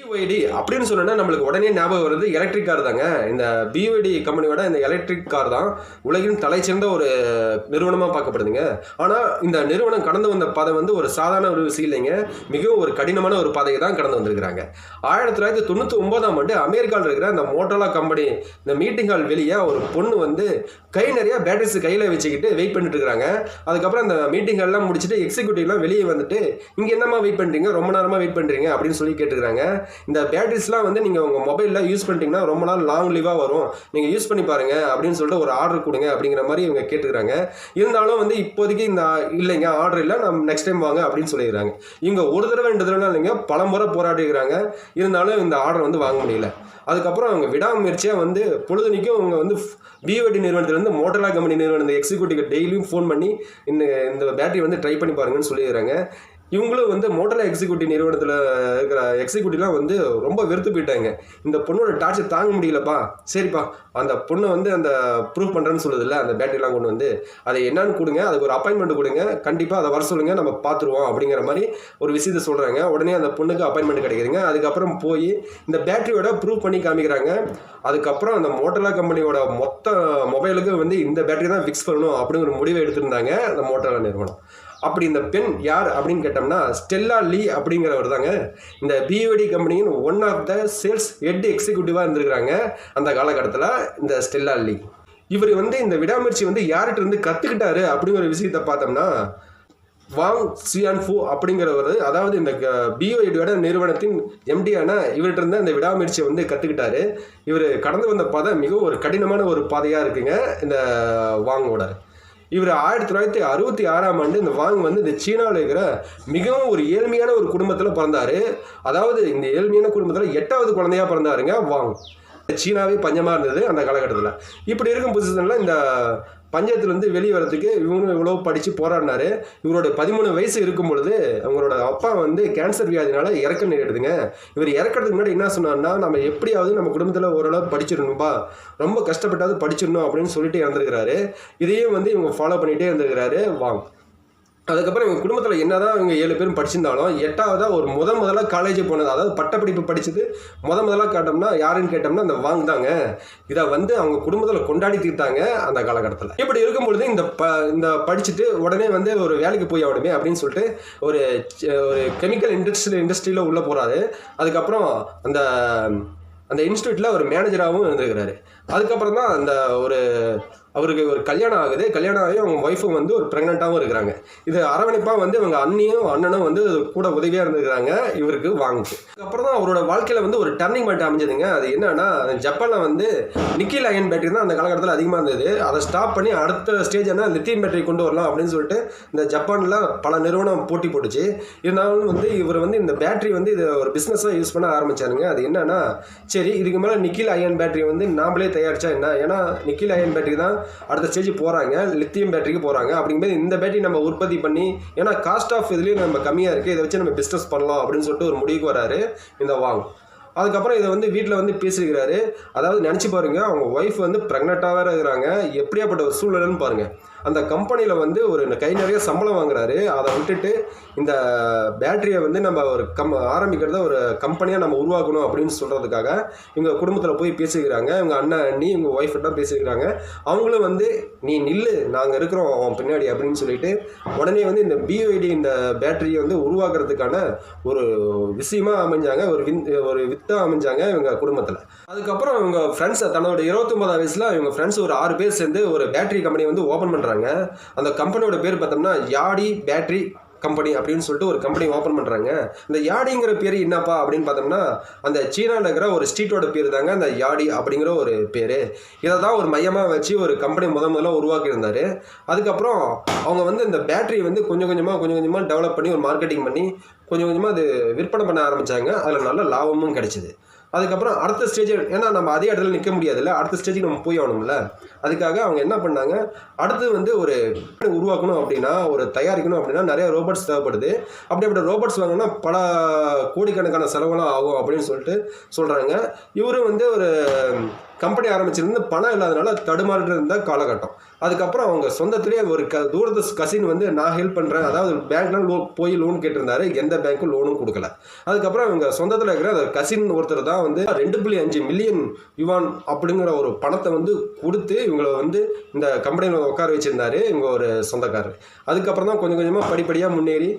BYD அப்படின்னு சொன்னா நம்மளுக்கு உடனே ஞாபகம் வருது எலக்ட்ரிக் கார் தாங்க. இந்த BYD கம்பெனியோட இந்த எலக்ட்ரிக் கார் தான் உலகின் தலைச்சிறந்த ஒரு நிறுவனமாக பார்க்கப்படுதுங்க. ஆனால் இந்த நிறுவனம் கடந்து வந்த பாதை வந்து ஒரு சாதாரண ஒரு விஷயம் இல்லைங்க. மிகவும் ஒரு கடினமான ஒரு பாதையை தான் கடந்து வந்திருக்கிறாங்க. 1999ஆம் ஆண்டு அமெரிக்காவில் இருக்கிற இந்த மோட்டோரோலா கம்பெனி இந்த மீட்டிங் ஹால் வெளியே ஒரு பொண்ணு வந்து கை நிறைய பேட்டரிஸ் கையில் வச்சுக்கிட்டு வெயிட் பண்ணிட்டு இருக்கிறாங்க. அதுக்கப்புறம் அந்த மீட்டிங் எல்லாம் முடிச்சுட்டு எக்ஸிக்யூட்டிவ்லாம் வெளியே வந்துட்டு இங்கே என்னம்மா வெயிட் பண்ணுறீங்க, ரொம்ப நேரமாக வெயிட் பண்ணுறீங்க அப்படின்னு சொல்லி கேட்டுக்கிறாங்க. இந்த பேட்டரிஸ்லாம் வந்து நீங்கள் உங்கள் மொபைலில் யூஸ் பண்ணிட்டீங்கன்னா ரொம்ப நாள் லாங் லிவாக வரும், நீங்கள் யூஸ் பண்ணி பாருங்க அப்படின்னு சொல்லிட்டு ஒரு ஆர்டர் கொடுங்க அப்படிங்கிற மாதிரி இவங்க கேட்டுக்கிறாங்க. இருந்தாலும் வந்து இப்போதைக்கு இந்த இல்லைங்க ஆர்டர் இல்லை, நம்ம நெக்ஸ்ட் டைம் வாங்க அப்படின்னு சொல்லிடுறாங்க. இவங்க ஒரு தடவை 2 தடவை இல்லைங்க பல முறை போராடிக்கிறாங்க. இருந்தாலும் இந்த ஆர்டர் வந்து வாங்க முடியல. அதுக்கப்புறம் அவங்க விடாமுயற்சியாக வந்து பொழுதுனிக்கும் அவங்க வந்து BYD நிறுவனத்திலேருந்து மோட்டோரோலா கம்பெனி நிறுவனம் எக்ஸிக்யூட்டிவ் டெய்லியும் ஃபோன் பண்ணி இந்த பேட்டரி வந்து ட்ரை பண்ணி பாருங்கன்னு சொல்லிடுறாங்க. இவங்களும் வந்து மோட்டோரோலா எக்ஸிக்யூட்டிவ் நிறுவனத்தில் இருக்கிற எக்ஸிக்யூட்டிவ்லாம் வந்து ரொம்ப வெறுத்து போயிட்டாங்க. இந்த பொண்ணோட டார்ச்சர் தாங்க முடியலப்பா, சரிப்பா அந்த பொண்ணை வந்து அந்த ப்ரூவ் பண்ணுறேன்னு சொல்லுதில்ல அந்த பேட்டரிலாம் கொண்டு வந்து அதை என்னன்னு கொடுங்க, அதுக்கு ஒரு அப்பாயின்மெண்ட் கொடுங்க, கண்டிப்பாக அதை வர சொல்லுங்கள், நம்ம பார்த்துருவோம் அப்படிங்கிற மாதிரி ஒரு விஷயத்தை சொல்கிறாங்க. உடனே அந்த பொண்ணுக்கு அப்பாயின்மெண்ட் கிடைக்குதுங்க. அதுக்கப்புறம் போய் இந்த பேட்டரியோட ப்ரூவ் பண்ணி காமிக்கிறாங்க. அதுக்கப்புறம் அந்த மோட்டோரோலா கம்பெனியோட மொத்த மொபைலுக்கு வந்து இந்த பேட்டரி தான் ஃபிக்ஸ் பண்ணணும் அப்படிங்கிற ஒரு முடிவை எடுத்திருந்தாங்க அந்த மோட்டோரோலா நிறுவனம். அப்படி இந்த பெண் யார் அப்படின்னு கேட்டோம்னா ஸ்டெல்லா லீ அப்படிங்கிறவர் தாங்க இந்த BYD கம்பெனியின் one of the sales head எக்ஸிக்யூட்டிவாக இருந்திருக்கிறாங்க அந்த காலகட்டத்தில் இந்த ஸ்டெல்லா லீ. இவர் வந்து இந்த விடாமுயற்சி வந்து யார்கிட்ட இருந்து கற்றுக்கிட்டாரு அப்படிங்கிற விஷயத்தை பார்த்தோம்னா வாங் சியான்ஃபு அப்படிங்கிறவர், அதாவது இந்த BYDயோட நிறுவனத்தின் MD-ஆன இவர்கிட்ட இருந்து அந்த விடாமுயற்சியை வந்து கற்றுக்கிட்டாரு. இவர் கடந்து வந்த பாதை மிகவும் ஒரு கடினமான ஒரு பாதையாக இருக்குங்க இந்த வாங்கோட. இவர் 1966ஆம் ஆண்டு இந்த வாங் வந்து இந்த சீனாவில் இருக்கிற மிகவும் ஒரு ஏழ்மையான ஒரு குடும்பத்தில் பிறந்தார். அதாவது இந்த ஏழ்மையான குடும்பத்தில் 8வது குழந்தையாக பிறந்தாருங்க வாங். சீனாவே பஞ்சமாக இருந்தது அந்த காலகட்டத்தில். இப்படி இருக்கும் பொசிஷனில் இந்த பஞ்சத்துலேருந்து வெளியே வரதுக்கு இவங்க இவ்வளோ படித்து போராடினார். இவரோட 13 வயசு இருக்கும் பொழுது அவங்களோட அப்பா வந்து கேன்சர் வியாதினால இறக்க நேரிடுதுங்க. இவர் இறக்கிறதுக்கு முன்னாடி என்ன சொன்னார்னா, நம்ம எப்படியாவது நம்ம குடும்பத்தில் ஓரளவு படிச்சிடணும்பா, ரொம்ப கஷ்டப்பட்டாவது படிச்சிடணும் அப்படின்னு சொல்லிட்டு இறந்துருக்கிறாரு. இதையும் வந்து இவங்க ஃபாலோ பண்ணிகிட்டே இருந்திருக்கிறாரு வாங். அதுக்கப்புறம் இவங்க குடும்பத்தில் என்னதான் இவங்க 7 பேரும் படிச்சிருந்தாலும் 8வதாக ஒரு முதல்ல காலேஜ் போனது, அதாவது பட்டப்படிப்பு படித்தது முதலாக கேட்டோம்னா யாருன்னு கேட்டோம்னா அந்த வாங் தாங்க. இதை வந்து அவங்க குடும்பத்தில் கொண்டாடி தீர்த்தாங்க அந்த காலகட்டத்தில். இப்படி இருக்கும்பொழுது இந்த படிச்சுட்டு உடனே வந்து ஒரு வேலைக்கு போய் ஆகணுமே அப்படின்னு சொல்லிட்டு ஒரு கெமிக்கல் இண்டஸ்ட்ரியில் உள்ளே போகிறாரு. அதுக்கப்புறம் அந்த இன்ஸ்டியூட்டில் ஒரு மேனேஜராகவும் இருந்திருக்கிறாரு. அதுக்கப்புறம் தான் அவருக்கு ஒரு கல்யாணம் ஆகுது. கல்யாணம் ஆகி அவங்க ஒய்ஃபும் வந்து ஒரு ப்ரெக்னெண்ட்டாகவும் இருக்கிறாங்க. இது அரவணைப்பாக வந்து அவங்க அண்ணனும் வந்து கூட உதவியாக இருந்திருக்கிறாங்க இவருக்கு வாங்குச்சு. அதுக்கப்புறம் தான் அவரோட வாழ்க்கையில் வந்து ஒரு டர்னிங் பாயிண்ட் அமைஞ்சதுங்க. அது என்னன்னா, ஜப்பானில் வந்து நிக்கில் அயன் பேட்டரி தான் அந்த காலகட்டத்தில் அதிகமாக இருந்தது. அதை ஸ்டாப் பண்ணி அடுத்த ஸ்டேஜ் என்ன லித்தியம் பேட்டரி கொண்டு வரலாம் அப்படின்னு சொல்லிட்டு இந்த ஜப்பானில் பல நிறுவனம் போட்டி போட்டுச்சு. இருந்தாலும் வந்து இவர் வந்து இந்த பேட்டரி வந்து இதை ஒரு பிஸ்னஸாக யூஸ் பண்ண ஆரம்பித்தாருங்க. அது என்னன்னா, சரி இதுக்கு மேலே நிக்கில் அயன் பேட்டரி வந்து நாமளே தயாரித்தா என்ன, ஏன்னா நிக்கில் அயன் பேட்டரி தான் அடுத்த ஸ்டேஜ் போகிறாங்க, லித்தியம் பேட்டரிக்கு போகிறாங்க. அப்படிங்கும்போது இந்த பேட்டரி நம்ம உற்பத்தி பண்ணி, ஏன்னா காஸ்ட் ஆஃப் இதுலேயும் நம்ம கம்மியாக இருக்குது, இதை வச்சு நம்ம பிஸ்னஸ் பண்ணலாம் அப்படின்னு சொல்லிட்டு ஒரு முடிவுக்கு வராரு இந்த வாங். அதுக்கப்புறம் இதை வந்து வீட்டில் வந்து பேசியிருக்கிறாரு. அதாவது நினச்சி பாருங்கள், அவங்க ஒய்ஃப் வந்து ப்ரெக்னெண்ட்டாக இருக்கிறாங்க. எப்படியாப்பட்ட ஒரு சூழ்நிலைன்னு பாருங்கள். அந்த கம்பெனியில் வந்து ஒரு கை நிறைய சம்பளம் வாங்குறாரு. அதை விட்டுட்டு இந்த பேட்டரியை வந்து நம்ம ஒரு ஆரம்பிக்கிறத ஒரு கம்பெனியாக நம்ம உருவாக்கணும் அப்படின்னு சொல்கிறதுக்காக இவங்க குடும்பத்தில் போய் பேசிக்கிறாங்க. இவங்க அண்ணன் அண்ணி இவங்க ஒய்ஃப்கிட்ட பேசிக்கிறாங்க. அவங்களும் வந்து நீ நில்லு, நாங்கள் இருக்கிறோம் அவன் பின்னாடி அப்படின்னு சொல்லிட்டு உடனே வந்து இந்த BYD இந்த பேட்டரியை வந்து உருவாக்குறதுக்கான ஒரு விஷயமா அமைஞ்சாங்க, ஒரு வித்தாக அமைஞ்சாங்க இவங்க குடும்பத்தில். அதுக்கப்புறம் இவங்க ஃப்ரெண்ட்ஸ் தன்னோட 29 வயசில் இவங்க ஃப்ரெண்ட்ஸ் ஒரு 6 பேர் சேர்ந்து ஒரு பேட்டரி கம்பெனி வந்து ஓப்பன் பண்ணுறாங்க. அந்த கம்பெனியோட பேர் பார்த்தோம்னா யாடி பேட்டரி கம்பெனி அப்படின்னு சொல்லிட்டு ஒரு கம்பெனி ஓப்பன் பண்ணுறாங்க. இந்த யாடிங்கிற பேர் என்னப்பா அப்படின்னு பார்த்தோம்னா அந்த சீனாவில் இருக்கிற ஒரு ஸ்ட்ரீட்டோட பேர் தாங்க அந்த யாடி அப்படிங்கிற ஒரு பேர். இதை தான் ஒரு மையமாக வச்சு ஒரு கம்பெனி முதல்ல உருவாக்கி இருந்தார். அதுக்கப்புறம் அவங்க வந்து இந்த பேட்டரி வந்து கொஞ்சம் கொஞ்சமாக டெவலப் பண்ணி ஒரு மார்க்கெட்டிங் பண்ணி கொஞ்சம் கொஞ்சமாக அது விற்பனை பண்ண ஆரம்பித்தாங்க. அதில் நல்ல லாபமும் கிடைச்சிது. அதுக்கப்புறம் அடுத்த ஸ்டேஜ், ஏன்னா நம்ம அதே இடத்துல நிற்க முடியாதுல்ல, அடுத்த ஸ்டேஜுக்கு நம்ம போய் ஆகணும்ல. அதுக்காக அவங்க என்ன பண்ணாங்க, அடுத்து வந்து ஒரு உருவாக்கணும் அப்படின்னா, ஒரு தயாரிக்கணும் அப்படின்னா நிறைய ரோபோட்ஸ் தேவைப்படுது. அப்படிப்பட்ட ரோபோட்ஸ் வாங்கினா பல கோடிக்கணக்கான செலவுலாம் ஆகும் அப்படின்னு சொல்லிட்டு சொல்கிறாங்க. இவரும் வந்து ஒரு கம்பெனி ஆரம்பிச்சிருந்து பணம் இல்லாதனால தடுமாறிட்டு இருந்த காலகட்டம். அதுக்கப்புறம் அவங்க சொந்தத்திலேயே ஒரு தூரத்து கசின் வந்து நான் ஹெல்ப் பண்ணுறேன், அதாவது பேங்க்லாம் போய் லோன் கேட்டிருந்தாரு, எந்த பேங்க்கும் லோனும் கொடுக்கல. அதுக்கப்புறம் அவங்க சொந்தத்தில் இருக்கிற அந்த கசின் ஒருத்தர் தான் வந்து 2.5 மில்லியன் யுவான் அப்படிங்கிற ஒரு பணத்தை வந்து கொடுத்து இவங்களை வந்து இந்த கம்பெனியில் உட்கார வச்சிருந்தாரு இவங்க ஒரு சொந்தக்காரர். அதுக்கப்புறம் தான் கொஞ்சம் கொஞ்சமாக படிப்படியாக முன்னேறி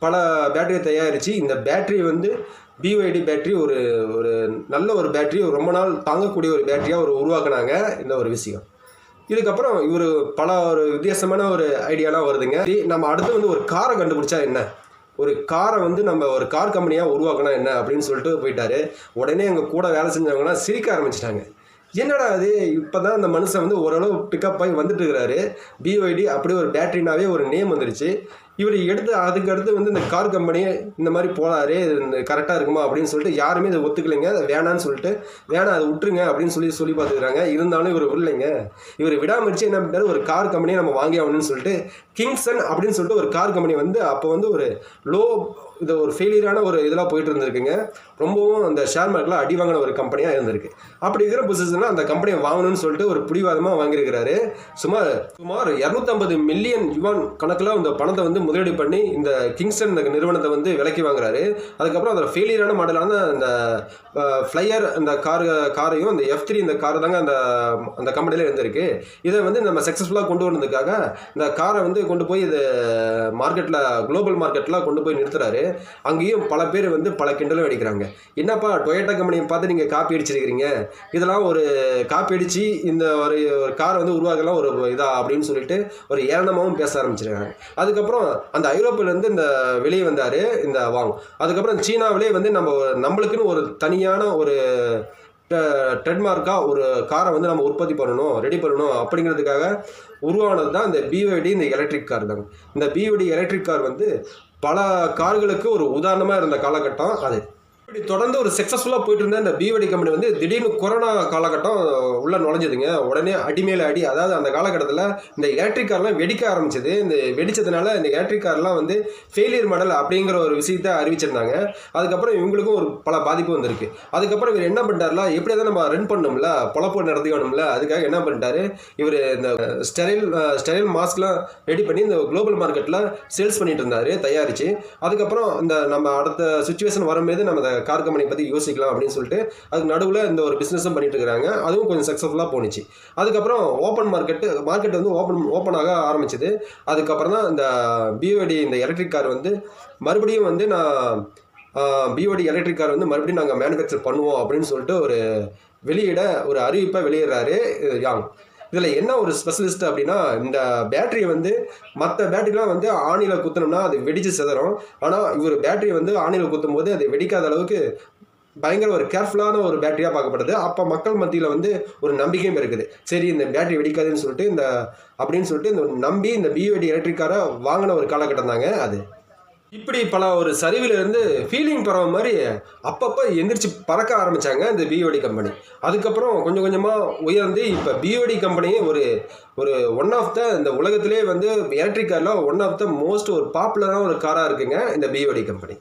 பல பேட்டரியை தயாரித்து இந்த பேட்டரி வந்து BYD பேட்டரி ஒரு ஒரு நல்ல ஒரு பேட்டரி, ரொம்ப நாள் தாங்கக்கூடிய ஒரு பேட்டரியாக ஒரு உருவாக்குனாங்க இந்த ஒரு விஷயம். இதுக்கப்புறம் இவர் பல ஒரு வித்தியாசமான ஒரு ஐடியாலாம் வருதுங்க. நம்ம அடுத்து வந்து ஒரு காரை கண்டுபிடிச்சா என்ன, ஒரு காரை வந்து நம்ம ஒரு கார் கம்பெனியாக உருவாக்கினா என்ன அப்படின்னு சொல்லிட்டு போயிட்டாரு. உடனே எங்கள் கூட வேலை செஞ்சவங்கலாம் சிரிக்க ஆரம்பிச்சிட்டாங்க. என்னடா அது, இப்போ தான் அந்த மனுஷன் வந்து ஓரளவு பிக்கப் ஆகி வந்துட்டு இருக்கிறாரு, BYD அப்படி ஒரு பேட்டரினாவே ஒரு நேம் வந்துருச்சு, இவர் எடுத்து அதுக்கடுத்து வந்து இந்த கார் கம்பெனியை இந்த மாதிரி போகிறாரு, இந்த கரெக்டாக இருக்குமா அப்படின்னு சொல்லிட்டு யாருமே இதை ஒத்துக்கலைங்க. அதை வேணான்னு சொல்லிட்டு வேணாம் அதை விட்டுருங்க அப்படின்னு சொல்லி பார்த்துக்கிறாங்க. இருந்தாலும் இவர் இல்லைங்க, இவர் விடாமரிச்சு என்ன பண்ணிட்டாரு, ஒரு கார் கம்பெனியை நம்ம வாங்கி ஆகணும்னு சொல்லிட்டு கிங்சன் அப்படின்னு சொல்லிட்டு ஒரு கார் கம்பெனி வந்து அப்போ வந்து ஒரு லோ இது ஒரு ஃபெயிலியரான ஒரு இதெல்லாம் போயிட்டு இருந்திருக்குங்க. ரொம்பவும் அந்த ஷேர் மார்க்கெட்டில் அடி வாங்கின ஒரு கம்பெனியாக இருந்திருக்கு. அப்படி இருக்கிற பொசிஷனில் அந்த கம்பெனியை வாங்கணும்னு சொல்லிட்டு ஒரு பிடிவாதமாக வாங்கியிருக்கிறாரு. சுமார் 250 மில்லியன் யுவான் கணக்கில் அந்த பணத்தை வந்து முதலீடு பண்ணி இந்த கிங்ஸ்டன் இந்த நிறுவனத்தை வந்து விலைக்கு வாங்குறாரு. அதுக்கப்புறம் அதில் ஃபெயிலியரான மாடலான அந்த ஃப்ளையர் அந்த காரையும் அந்த F3 இந்த கார் தாங்க அந்த கம்பெனியில் இருந்திருக்கு. இதை வந்து நம்ம சக்ஸஸ்ஃபுல்லாக கொண்டு வந்ததுக்காக இந்த காரை வந்து கொண்டு போய் இது மார்க்கெட்டில் குளோபல் மார்க்கெட்டில் கொண்டு போய் நிறுத்துறாரு. அங்கேயும் பல பேர் வந்து பல கிண்டலும் அடிக்கிறாங்க. என்னப்பா டொயோட்டா கம்பெனியை பார்த்து நீங்கள் காப்பி அடிச்சிருக்கிறீங்க, இதெல்லாம் ஒரு காப்பி அடித்து இந்த ஒரு காரை வந்து உருவாக்கலாம் ஒரு இதா அப்படின்னு சொல்லிட்டு ஒரு ஏளனமாகவும் பேச ஆரம்பிச்சிருக்காங்க. அதுக்கப்புறம் அந்த ஐரோப்பிலேருந்து இந்த வெளியே வந்தார் இந்த வாங். அதுக்கப்புறம் சீனாவிலே வந்து நம்மளுக்குன்னு ஒரு தனியான ஒரு ட்ரெட்மார்க்காக ஒரு காரை வந்து நம்ம உற்பத்தி பண்ணணும், ரெடி பண்ணணும் அப்படிங்கிறதுக்காக உருவானது தான் இந்த BYD இந்த எலக்ட்ரிக் கார் தாங்க. இந்த BYD எலக்ட்ரிக் கார் வந்து பல கார்களுக்கு ஒரு உதாரணமாக இருந்த காலகட்டம் அது. இப்படி தொடர்ந்து ஒரு சக்ஸஸ்ஃபுல்லாக போயிட்டு இருந்த இந்த BYD கம்பெனி வந்து திடீர்னு கொரோனா காலகட்டம் உள்ளே நுழைஞ்சதுங்க. உடனே அடிமேல அடி, அதாவது அந்த காலகட்டத்தில் இந்த எலக்ட்ரிக் கார்லாம் வெடிக்க ஆரம்பிச்சது. இந்த வெடிச்சதுனால இந்த எலக்ட்ரிக் கார்லாம் வந்து ஃபெயிலியர் மாடல் அப்படிங்கிற ஒரு விஷயத்தை அறிவிச்சிருந்தாங்க. அதுக்கப்புறம் இவங்களுக்கும் ஒரு பல பாதிப்பு வந்திருக்கு. அதுக்கப்புறம் இவர் என்ன பண்ணிட்டாருல, எப்படி தான் நம்ம ரன் பண்ணணும்ல, பொழப்பு நடத்திக்கணும்ல, அதுக்காக என்ன பண்ணிட்டாரு, இவர் இந்த ஸ்டெரைல் மாஸ்க்லாம் ரெடி பண்ணி இந்த குளோபல் மார்க்கெட்டில் சேல்ஸ் பண்ணிட்டு இருந்தார் தயாரித்து. அதுக்கப்புறம் இந்த நம்ம அடுத்த சுச்சுவேஷன் வரும்போது நம்ம கார் கம்பெனி பற்றி யோசிக்கலாம் அப்படின்னு சொல்லிட்டு அதுக்கு நடுவில் இந்த ஒரு பிஸ்னஸும் பண்ணிட்டு இருக்கிறாங்க. அதுவும் கொஞ்சம் சக்ஸஸ்ஃபுல்லாக போணுச்சு. அதுக்கப்புறம் மார்க்கெட் வந்து ஓப்பன் ஆக ஆரம்பிச்சது. அதுக்கப்புறம் தான் இந்த BYD இந்த எலக்ட்ரிக் கார் வந்து மறுபடியும் வந்து BYD எலக்ட்ரிக் கார் வந்து மறுபடியும் நாங்கள் மேனுஃபேக்சர் பண்ணுவோம் அப்படின்னு சொல்லிட்டு ஒரு அறிவிப்பை வெளியிடுறாரு யாங். இதில் என்ன ஒரு ஸ்பெஷலிஸ்ட் அப்படின்னா, இந்த பேட்டரியை வந்து மற்ற பேட்டரிலாம் வந்து ஆணியில் குத்தினோம்னா அது வெடிச்சு சிதறும். ஆனால் இவர் பேட்டரியை வந்து ஆணியில் குத்தும் போது அது வெடிக்காத அளவுக்கு பயங்கர ஒரு கேர்ஃபுல்லான ஒரு பேட்டரியாக பார்க்கப்படுது. அப்போ மக்கள் மத்தியில் வந்து ஒரு நம்பிக்கையும் இருக்குது. சரி இந்த பேட்டரி வெடிக்காதுன்னு சொல்லிட்டு அப்படின்னு சொல்லிட்டு இந்த நம்பி இந்த BYD எலக்ட்ரிக் காரை வாங்கின ஒரு காலகட்டம் தாங்க அது. இப்படி பல ஒரு சரிவிலிருந்து ஃபீலிங் பரவ மாதிரி அப்பப்போ எந்திரிச்சு பறக்க ஆரம்பித்தாங்க இந்த BYD கம்பெனி. அதுக்கப்புறம் கொஞ்சம் கொஞ்சமாக உயர்ந்து இப்போ BYD கம்பெனி ஒரு ஒன் ஆஃப் த இந்த உலகத்திலே வந்து எலக்ட்ரிக் காரில் ஒன் ஆஃப் த மோஸ்ட் ஒரு பாப்புலரான ஒரு காராக இருக்குங்க இந்த BYD கம்பெனி.